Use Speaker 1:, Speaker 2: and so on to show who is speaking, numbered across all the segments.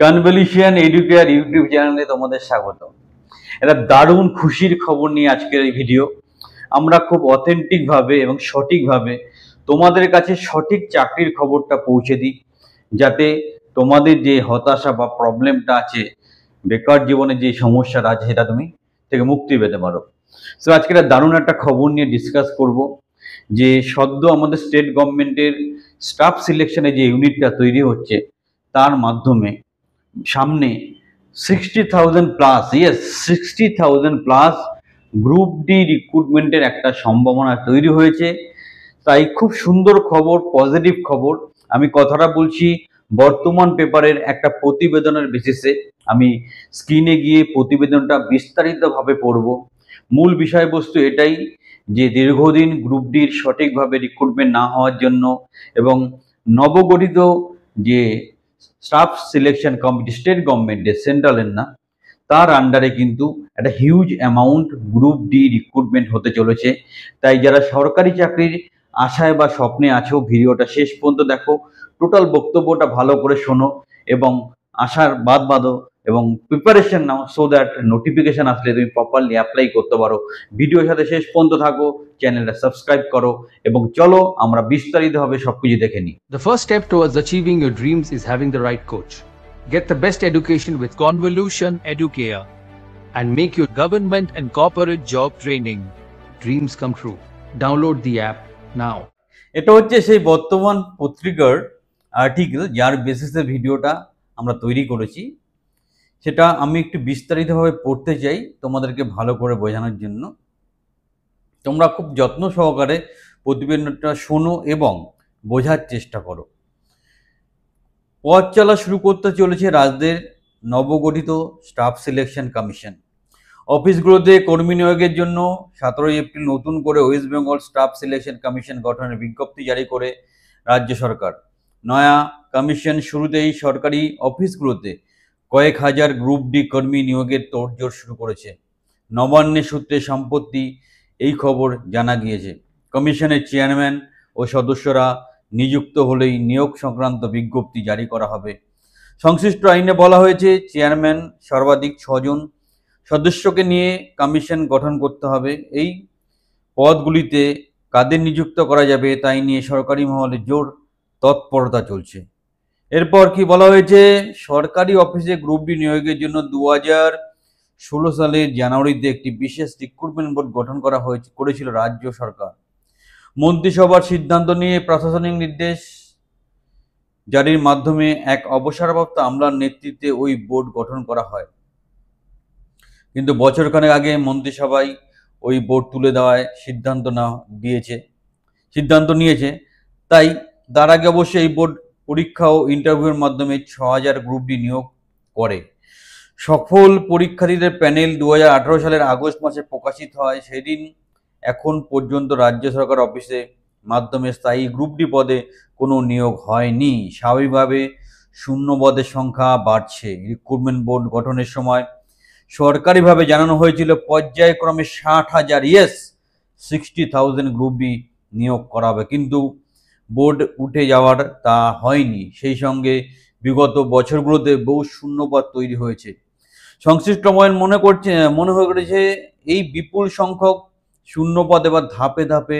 Speaker 1: Convolution educare YouTube চ্যানেলে তোমাদের স্বাগত। একটা দারুণ খুশির খবর নিয়ে আজকের এই ভিডিও। আমরা খুব অথেন্টিক ভাবে এবং সঠিকভাবে তোমাদের কাছে সঠিক চাকরির খবরটা পৌঁছে দিই, যাতে তোমাদের যে হতাশা বা প্রবলেমটা আছে, বেকার জীবনে যে সমস্যাটা আছে, সেটা তুমি থেকে মুক্তি পেতে পারো। তো আজকে একটা দারুণ একটা খবর নিয়ে ডিসকাস করব যে সদ্য আমাদের স্টেট গভর্নমেন্টের স্টাফ সিলেকশনে যে ইউনিটটা তৈরি হচ্ছে, তার মাধ্যমে সামনে 60,000 প্লাস, 60,000 প্লাস গ্রুপ ডি রিক্রুটমেন্টের একটা সম্ভাবনা তৈরি হয়েছে। তাই খুব সুন্দর খবর, পজিটিভ খবর। আমি কথাটা বলছি বর্তমান পেপারের একটা প্রতিবেদনের বেসিসে। আমি স্ক্রিনে গিয়ে প্রতিবেদনটা বিস্তারিতভাবে পড়ব। মূল বিষয়বস্তু এটাই যে দীর্ঘদিন গ্রুপ ডির সঠিকভাবে রিক্রুটমেন্ট না হওয়ার জন্য এবং নবগঠিত যে স্টাফ সিলেকশন কমিটি স্টেট গভর্নমেন্টের, সেন্ট্রালের না, তার আন্ডারে কিন্তু একটা huge amount group D recruitment হতে চলেছে। তাই যারা সরকারি চাকরির আশায় বা স্বপ্নে আছো, ভিডিওটা শেষ পর্যন্ত দেখো, টোটাল বক্তব্যটা ভালো করে শোনো এবং আশার বাদ বাঁধো এবং preparation now, so that notification আসলে তুমি প্রপারলি অ্যাপ্লাই করতে পারো। ভিডিওর সাথে শেষ পর্যন্ত থাকো, চ্যানেলটা সাবস্ক্রাইব করো এবং চলো আমরা বিস্তারিতভাবে সবকিছু দেখে নিই।
Speaker 2: The first step towards achieving your dreams is having the right coach. Get the best education with Convolution Educare and make your government and corporate job training dreams come true. Download the app now.
Speaker 1: এটা হচ্ছে সেই বর্তমান পত্রিকার article যার বেসিসে ভিডিওটা আমরা তৈরি করেছি। সেটা আমি একটু বিস্তারিতভাবে পড়তে চাই তোমাদেরকে ভালো করে বোঝানোর জন্য। তোমরা খুব যত্ন সহকারে প্রতিবেদনটা শোনো এবং বোঝার চেষ্টা করো। পথ চলা শুরু করতে চলেছে রাজ্যের নবগঠিত স্টাফ সিলেকশন কমিশন। অফিসগুলোতে কর্মী নিয়োগের জন্য 17 এপ্রিল নতুন করে West Bengal staff selection commission গঠনের বিজ্ঞপ্তি জারি করে রাজ্য সরকার। নয়া কমিশন শুরুতেই সরকারি অফিসগুলোতে কয়েক হাজার গ্রুপ ডি কর্মী নিয়োগের তোড়জোড় শুরু করেছে। নবান্নের সূত্রে সম্প্রতি এই খবর জানা গিয়েছে। কমিশনের চেয়ারম্যান ও সদস্যরা নিযুক্ত হলেই নিয়োগ সংক্রান্ত বিজ্ঞপ্তি জারি করা হবে। সংশ্লিষ্ট আইনে বলা হয়েছে চেয়ারম্যান সর্বাধিক 6 জন সদস্যকে নিয়ে কমিশন গঠন করতে হবে। এই পদগুলিতে কাদের নিযুক্ত করা যাবে তাই নিয়ে সরকারি মহলে জোর তৎপরতা চলছে। এরপর কি বলা হয়েছে, সরকারি অফিসে গ্রুপ ডি নিয়োগের জন্য 2016 সালের জানুয়ারিতে একটি বিশেষ রিক্রুটমেন্ট বোর্ড গঠন করেছিল রাজ্য সরকার। মন্ত্রিসভার সিদ্ধান্ত নিয়ে প্রশাসনিক নির্দেশ জারির মাধ্যমে এক অবসরপ্রাপ্ত আমলার নেতৃত্বে ওই বোর্ড গঠন করা হয়। কিন্তু বছরখানেক আগে মন্ত্রিসভায় ওই বোর্ড তুলে দেওয়ায় সিদ্ধান্ত নিয়েছে। তাই তার আগে অবশ্যই এই বোর্ড পরীক্ষা ও ইন্টারভিউর মাধ্যমে 6000 গ্রুপ ডি নিয়োগ করে। সফল পরীক্ষার্থীদের প্যানেল 2018 সালের আগস্ট মাসে প্রকাশিত হয়। সেদিন এখন পর্যন্ত রাজ্য সরকার অফিসে মাধ্যমে স্থায়ী গ্রুপ ডি পদে কোনো নিয়োগ হয়নি। স্বাভাবিকভাবে শূন্য পদের সংখ্যা বাড়ছে। রিক্রুটমেন্ট বোর্ড গঠনের সময় সরকারিভাবে জানানো হয়েছিল পর্যায়ক্রমে 60,000 60,000 গ্রুপ ডি নিয়োগ করা হবে, কিন্তু বোর্ড উঠে যাওয়ার তা হয়নি। সেই সঙ্গে বিগত বছরগুলোতে বহু শূন্যপদ তৈরি হয়েছে। সংশ্লিষ্ট মনে হয়ে করেছে এই বিপুল সংখ্যক শূন্যপদ এবার ধাপে ধাপে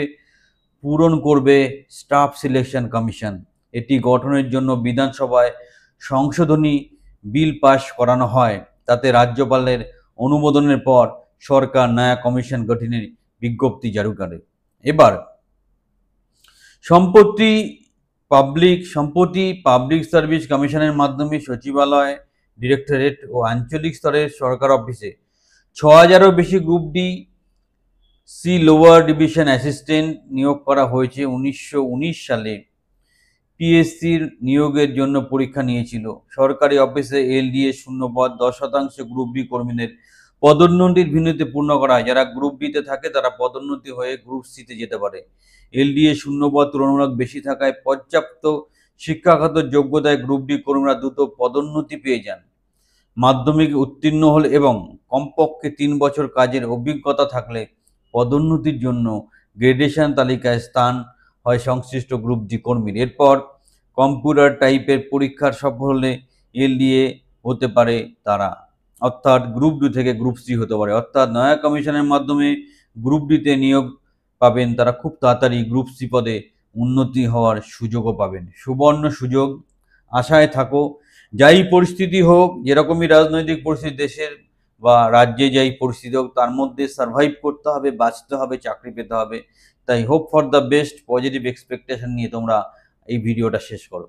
Speaker 1: পূরণ করবে স্টাফ সিলেকশন কমিশন। এটি গঠনের জন্য বিধানসভায় সংশোধনী বিল পাশ করানো হয়। তাতে রাজ্যপালের অনুমোদনের পর সরকার নয়া কমিশন গঠনের বিজ্ঞপ্তি জারি করে। এবার সম্প্রতি পাবলিক সার্ভিস কমিশনের মাধ্যমে সচিবালয়, ডিরেক্টরেট ও আঞ্চলিক স্তরের সরকার অফিসে 6000-এরও বেশি group D C lower division assistant নিয়োগ করা হয়েছে। 1919 সালে পিএসসির নিয়োগের জন্য পরীক্ষা নিয়েছিল। সরকারি অফিসে এলডিএ শূন্যপদ 10% গ্রুপ ডি কর্মীদের পদোন্নতির ভিন্নতি পূর্ণ করা হয়। যারা গ্রুপ ডিতে থাকে তারা পদোন্নতি হয়ে গ্রুপ সিতে যেতে পারে। এলডিএ শূন্যপদ তুলনামূলক বেশি থাকায় পর্যাপ্ত শিক্ষাগত যোগ্যতায় গ্রুপ ডি কর্মীরা দ্রুত পদোন্নতি পেয়ে যান। মাধ্যমিক উত্তীর্ণ হলে এবং কমপক্ষে 3 বছর কাজের অভিজ্ঞতা থাকলে পদোন্নতির জন্য গ্রেডেশন তালিকায় স্থান হয় সংশ্লিষ্ট গ্রুপ ডি কর্মীর। এরপর কম্পিউটার টাইপের পরীক্ষার সফল হলে এলডিএ হতে পারে তারা, অর্থাৎ গ্রুপ 2 থেকে গ্রুপ 3 হতে পারে, অর্থাৎ নয়া কমিশনের মাধ্যমে গ্রুপ ডিতে নিয়োগ পাবেন তারা, খুব তাড়াতাড়ি গ্রুপ সি পদে উন্নতি হওয়ার সুযোগও পাবেন। সুবর্ণ সুযোগ, আশায় থাকো। যাই পরিস্থিতি হোক, যেরকমই রাজনৈতিক পরিস্থিতি দেশের বা রাজ্যে যাই পরিস্থিতি হোক, তার মধ্যে সার্ভাইভ করতে হবে, বাঁচতে হবে, চাকরি পেতে হবে। তাই hope for the best, positive expectation নিয়ে তোমরা এই ভিডিওটা শেষ করো।